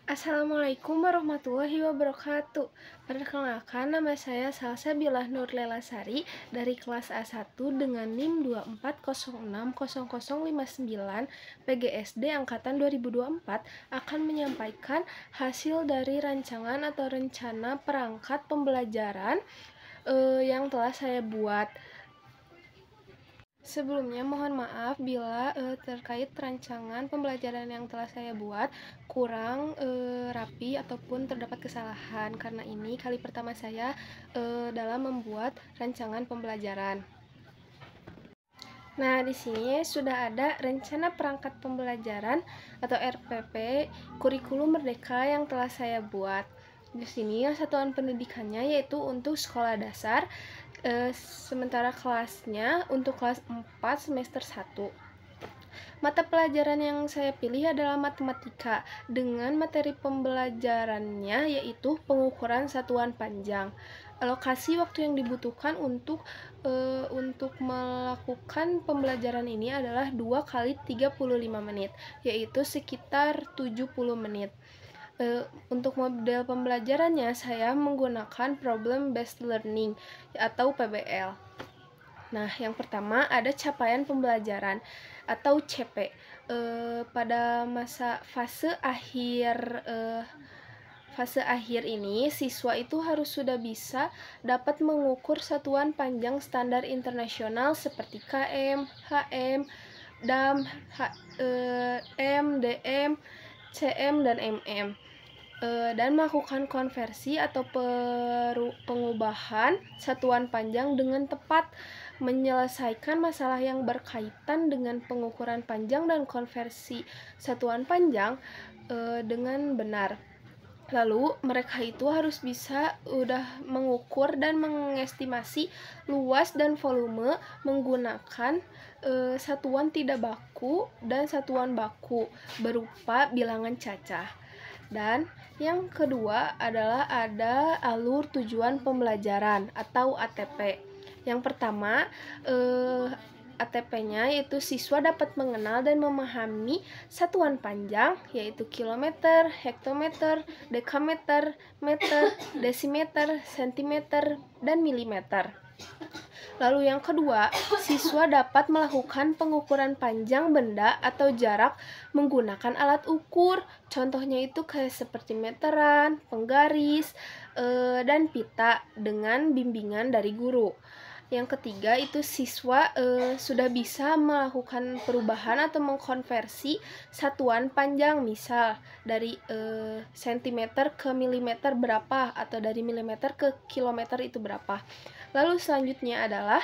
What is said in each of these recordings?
Assalamualaikum warahmatullahi wabarakatuh. Perkenalkan, nama saya Salsabila Nurlelasari dari kelas A1 dengan NIM 24060059 PGSD angkatan 2024 akan menyampaikan hasil dari rancangan atau rencana perangkat pembelajaran yang telah saya buat. Sebelumnya mohon maaf bila terkait rancangan pembelajaran yang telah saya buat kurang rapi ataupun terdapat kesalahan, karena ini kali pertama saya dalam membuat rancangan pembelajaran. Nah, di sini sudah ada rencana perangkat pembelajaran atau RPP kurikulum merdeka yang telah saya buat. Di sini satuan pendidikannya yaitu untuk sekolah dasar, sementara kelasnya untuk kelas 4 semester 1. Mata pelajaran yang saya pilih adalah matematika dengan materi pembelajarannya yaitu pengukuran satuan panjang. Alokasi waktu yang dibutuhkan untuk melakukan pembelajaran ini adalah 2 kali 35 menit, yaitu sekitar 70 menit. Untuk model pembelajarannya saya menggunakan problem based learning atau PBL. Nah, yang pertama ada capaian pembelajaran atau CP. Pada fase akhir ini siswa itu harus sudah bisa dapat mengukur satuan panjang standar internasional seperti km, hm, dam, m, dm, cm, dan mm. Dan melakukan konversi atau pengubahan satuan panjang dengan tepat, menyelesaikan masalah yang berkaitan dengan pengukuran panjang dan konversi satuan panjang dengan benar. Lalu mereka itu harus bisa udah mengukur dan mengestimasi luas dan volume menggunakan satuan tidak baku dan satuan baku berupa bilangan cacah. Dan yang kedua adalah ada alur tujuan pembelajaran atau ATP. Yang pertama, ATP-nya yaitu siswa dapat mengenal dan memahami satuan panjang yaitu kilometer, hektometer, dekameter, meter, desimeter, sentimeter, dan milimeter. Lalu yang kedua, siswa dapat melakukan pengukuran panjang benda atau jarak menggunakan alat ukur. Contohnya itu kayak seperti meteran, penggaris, dan pita dengan bimbingan dari guru. Yang ketiga itu siswa sudah bisa melakukan perubahan atau mengkonversi satuan panjang, misal dari sentimeter ke milimeter berapa, atau dari milimeter ke kilometer itu berapa. Lalu selanjutnya adalah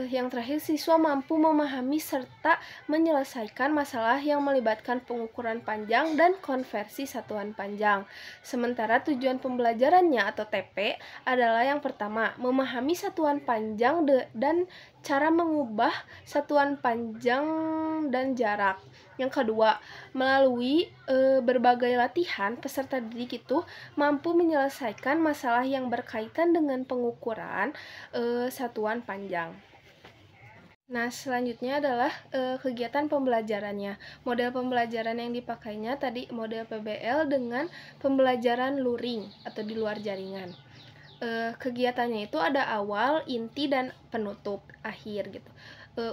yang terakhir, siswa mampu memahami serta menyelesaikan masalah yang melibatkan pengukuran panjang dan konversi satuan panjang. Sementara tujuan pembelajarannya atau TP adalah yang pertama, memahami satuan panjang dan cara mengubah satuan panjang dan jarak. Yang kedua, melalui berbagai latihan, peserta didik itu mampu menyelesaikan masalah yang berkaitan dengan pengukuran satuan panjang. Nah, selanjutnya adalah kegiatan pembelajarannya. Model pembelajaran yang dipakainya tadi model PBL dengan pembelajaran luring atau di luar jaringan. Kegiatannya itu ada awal, inti, dan penutup, akhir gitu.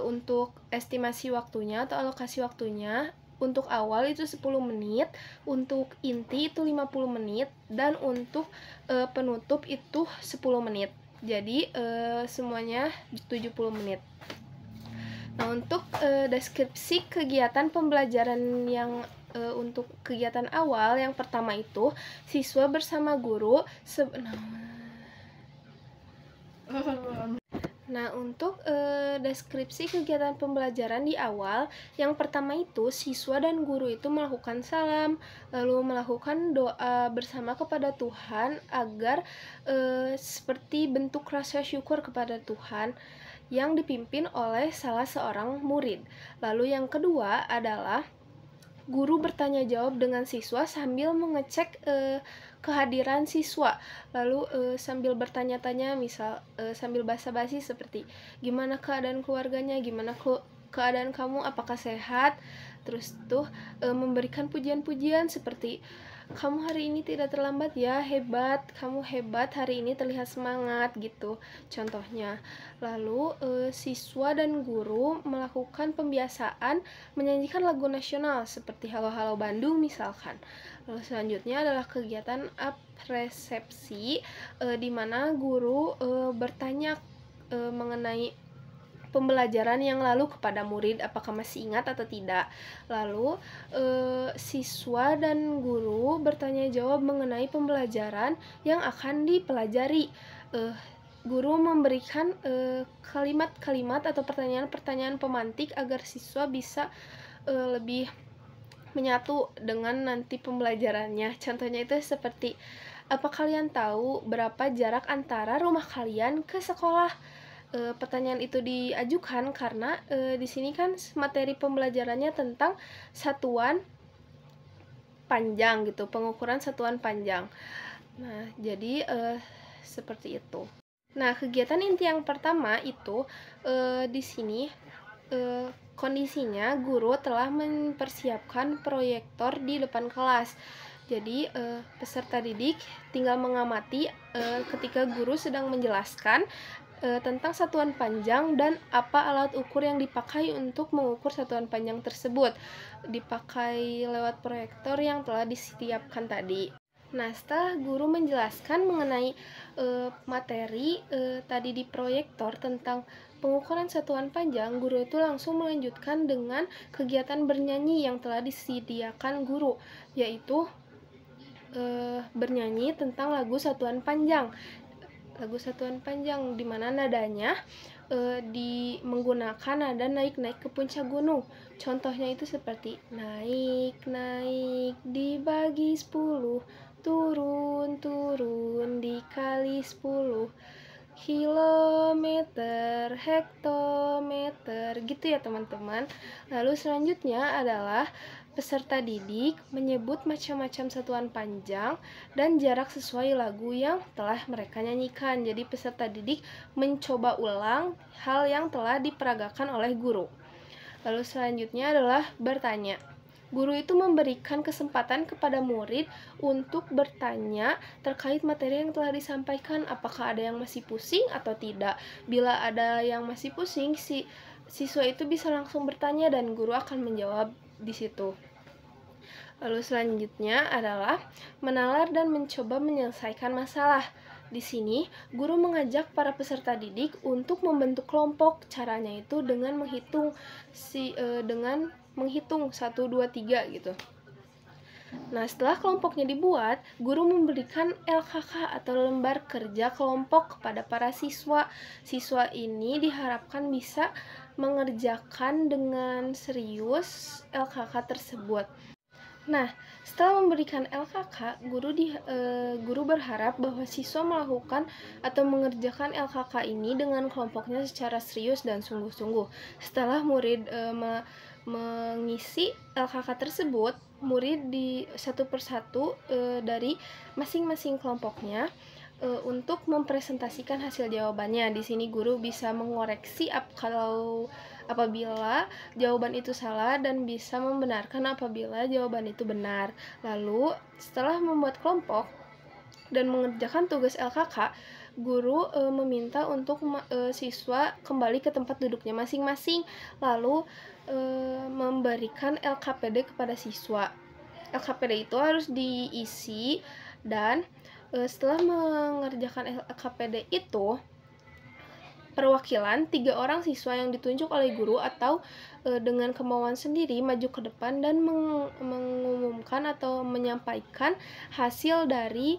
Untuk estimasi waktunya atau alokasi waktunya, untuk awal itu 10 menit, untuk inti itu 50 menit, dan untuk penutup itu 10 menit. Jadi semuanya 70 menit. Nah, untuk deskripsi kegiatan pembelajaran yang untuk kegiatan awal, yang pertama itu siswa bersama guru Nah, untuk deskripsi kegiatan pembelajaran di awal, yang pertama itu siswa dan guru itu melakukan salam, lalu melakukan doa bersama kepada Tuhan agar seperti bentuk rasa syukur kepada Tuhan yang dipimpin oleh salah seorang murid. Lalu yang kedua adalah guru bertanya jawab dengan siswa sambil mengecek kehadiran siswa. Lalu sambil bertanya-tanya, misal sambil basa-basi seperti gimana keadaan keluarganya, gimana keadaan kamu, apakah sehat. Terus tuh memberikan pujian-pujian seperti kamu hari ini tidak terlambat ya, hebat, kamu hebat, hari ini terlihat semangat gitu contohnya. Lalu siswa dan guru melakukan pembiasaan menyanyikan lagu nasional seperti Halo Halo Bandung misalkan. Lalu selanjutnya adalah kegiatan apresepsi di mana guru bertanya mengenai pembelajaran yang lalu kepada murid apakah masih ingat atau tidak. Lalu siswa dan guru bertanya jawab mengenai pembelajaran yang akan dipelajari. Guru memberikan kalimat-kalimat atau pertanyaan-pertanyaan pemantik agar siswa bisa lebih menyatu dengan nanti pembelajarannya. Contohnya itu seperti, apa kalian tahu berapa jarak antara rumah kalian ke sekolah? Pertanyaan itu diajukan karena di sini kan materi pembelajarannya tentang satuan panjang gitu, pengukuran satuan panjang. Nah, jadi seperti itu. Nah, kegiatan inti yang pertama itu di sini kondisinya guru telah mempersiapkan proyektor di depan kelas. Jadi peserta didik tinggal mengamati ketika guru sedang menjelaskan tentang satuan panjang dan apa alat ukur yang dipakai untuk mengukur satuan panjang tersebut. Dipakai lewat proyektor yang telah disediakan tadi. Nah, setelah guru menjelaskan mengenai materi tadi di proyektor tentang pengukuran satuan panjang, guru itu langsung melanjutkan dengan kegiatan bernyanyi yang telah disediakan guru, yaitu bernyanyi tentang lagu satuan panjang. Lagu satuan panjang di mana nadanya menggunakan nada naik-naik ke puncak gunung. Contohnya itu seperti naik-naik dibagi 10, turun-turun dikali 10, kilometer, hektometer, gitu ya teman-teman. Lalu selanjutnya adalah peserta didik menyebut macam-macam satuan panjang dan jarak sesuai lagu yang telah mereka nyanyikan. Jadi peserta didik mencoba ulang hal yang telah diperagakan oleh guru. Lalu selanjutnya adalah bertanya. Guru itu memberikan kesempatan kepada murid untuk bertanya terkait materi yang telah disampaikan, apakah ada yang masih pusing atau tidak. Bila ada yang masih pusing, siswa itu bisa langsung bertanya dan guru akan menjawab di situ. Lalu selanjutnya adalah menalar dan mencoba menyelesaikan masalah. Di sini, guru mengajak para peserta didik untuk membentuk kelompok. Caranya itu dengan menghitung 1, 2, 3 gitu. Nah, setelah kelompoknya dibuat, guru memberikan LKK atau lembar kerja kelompok kepada para siswa. Siswa ini diharapkan bisa mengerjakan dengan serius LKK tersebut. Nah, setelah memberikan LKK, guru berharap bahwa siswa melakukan atau mengerjakan LKK ini dengan kelompoknya secara serius dan sungguh-sungguh. Setelah murid mengisi LKK tersebut, murid di satu persatu dari masing-masing kelompoknya untuk mempresentasikan hasil jawabannya. Di sini guru bisa mengoreksi apabila jawaban itu salah dan bisa membenarkan apabila jawaban itu benar. Lalu, setelah membuat kelompok dan mengerjakan tugas LKK, guru meminta untuk siswa kembali ke tempat duduknya masing-masing, lalu memberikan LKPD kepada siswa. LKPD itu harus diisi dan setelah mengerjakan LKPD itu, perwakilan 3 orang siswa yang ditunjuk oleh guru atau dengan kemauan sendiri maju ke depan dan mengumumkan atau menyampaikan hasil dari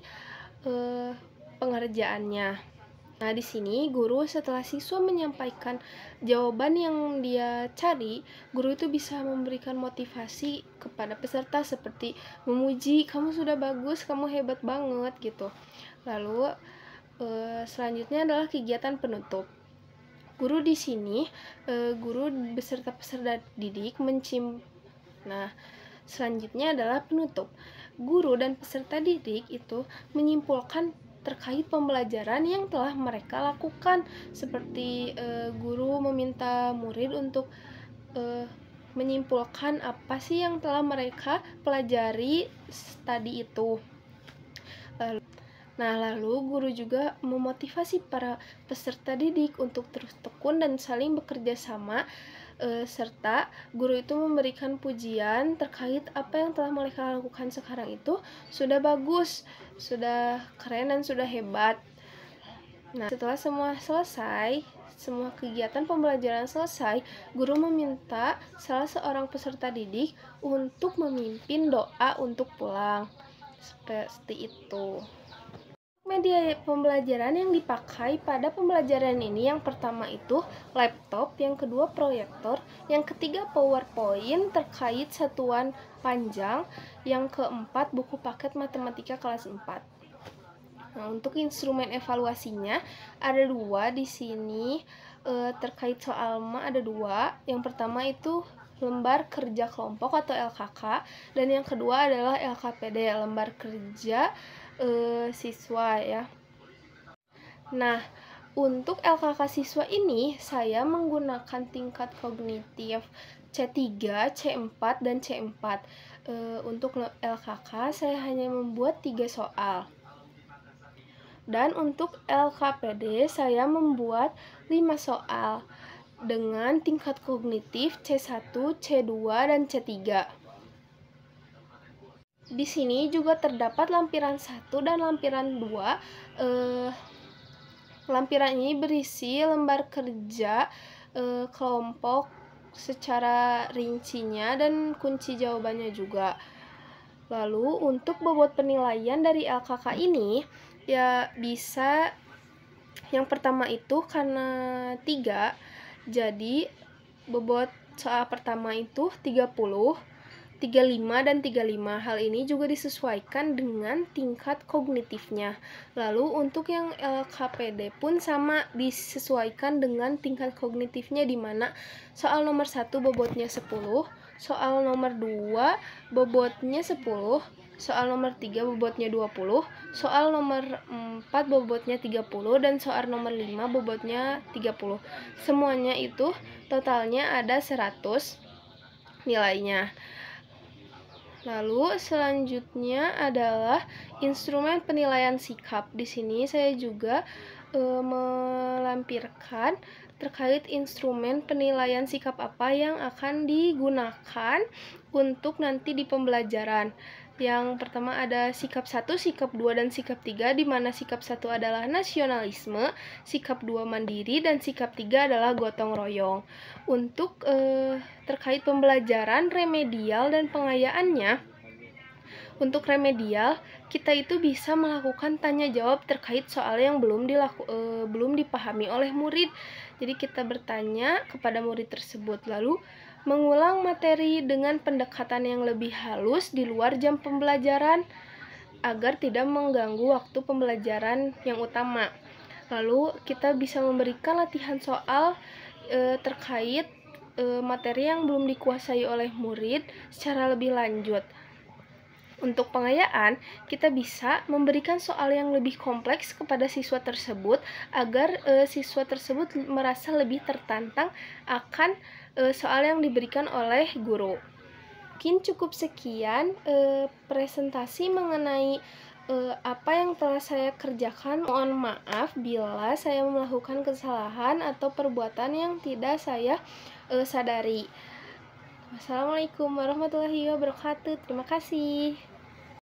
pengerjaannya. Nah, di sini guru setelah siswa menyampaikan jawaban yang dia cari, guru itu bisa memberikan motivasi kepada peserta seperti memuji, kamu sudah bagus, kamu hebat banget gitu. Lalu selanjutnya adalah kegiatan penutup. Guru di sini, guru beserta peserta didik Nah, selanjutnya adalah penutup. Guru dan peserta didik itu menyimpulkan terkait pembelajaran yang telah mereka lakukan, seperti guru meminta murid untuk menyimpulkan apa sih yang telah mereka pelajari tadi itu. Lalu guru juga memotivasi para peserta didik untuk terus tekun dan saling bekerja sama, serta guru itu memberikan pujian terkait apa yang telah mereka lakukan sekarang itu sudah bagus, sudah keren, dan sudah hebat. Setelah semua kegiatan pembelajaran selesai, guru meminta salah seorang peserta didik untuk memimpin doa untuk pulang. Seperti itu. Media pembelajaran yang dipakai pada pembelajaran ini, yang pertama itu laptop, yang kedua proyektor, yang ketiga PowerPoint terkait satuan panjang, yang keempat buku paket matematika kelas 4. Untuk instrumen evaluasinya ada 2 di sini, terkait soal ada 2. Yang pertama itu lembar kerja kelompok atau LKK, dan yang kedua adalah LKPD, lembar kerja siswa ya. Untuk LKK siswa ini saya menggunakan tingkat kognitif C3, C4, dan C4. Untuk LKK saya hanya membuat 3 soal. Dan untuk LKPD saya membuat 5 soal dengan tingkat kognitif C1, C2, dan C3. Di sini juga terdapat lampiran 1 dan lampiran 2. Lampiran ini berisi lembar kerja kelompok secara rincinya dan kunci jawabannya juga. Lalu untuk bobot penilaian dari LKK ini ya bisa, yang pertama itu karena 3, jadi bobot soal pertama itu 30, 35, dan 35. Hal ini juga disesuaikan dengan tingkat kognitifnya. Lalu untuk yang LKPD pun sama, disesuaikan dengan tingkat kognitifnya, di mana soal nomor 1 bobotnya 10, soal nomor 2 bobotnya 10, soal nomor 3 bobotnya 20, soal nomor 4 bobotnya 30, dan soal nomor 5 bobotnya 30. Semuanya itu totalnya ada 100 nilainya. Lalu selanjutnya adalah instrumen penilaian sikap. Di sini saya juga melampirkan terkait instrumen penilaian sikap apa yang akan digunakan untuk nanti di pembelajaran. Yang pertama ada sikap 1, sikap 2, dan sikap 3, di mana sikap 1 adalah nasionalisme, sikap 2 mandiri, dan sikap 3 adalah gotong royong. Untuk terkait pembelajaran remedial dan pengayaannya, untuk remedial kita itu bisa melakukan tanya jawab terkait soal yang belum dipahami oleh murid. Jadi kita bertanya kepada murid tersebut, lalu mengulang materi dengan pendekatan yang lebih halus di luar jam pembelajaran agar tidak mengganggu waktu pembelajaran yang utama. Lalu kita bisa memberikan latihan soal terkait materi yang belum dikuasai oleh murid secara lebih lanjut. Untuk pengayaan, kita bisa memberikan soal yang lebih kompleks kepada siswa tersebut agar siswa tersebut merasa lebih tertantang akan soal yang diberikan oleh guru. Mungkin cukup sekian presentasi mengenai apa yang telah saya kerjakan. Mohon maaf bila saya melakukan kesalahan atau perbuatan yang tidak saya sadari. Wassalamualaikum warahmatullahi wabarakatuh. Terima kasih.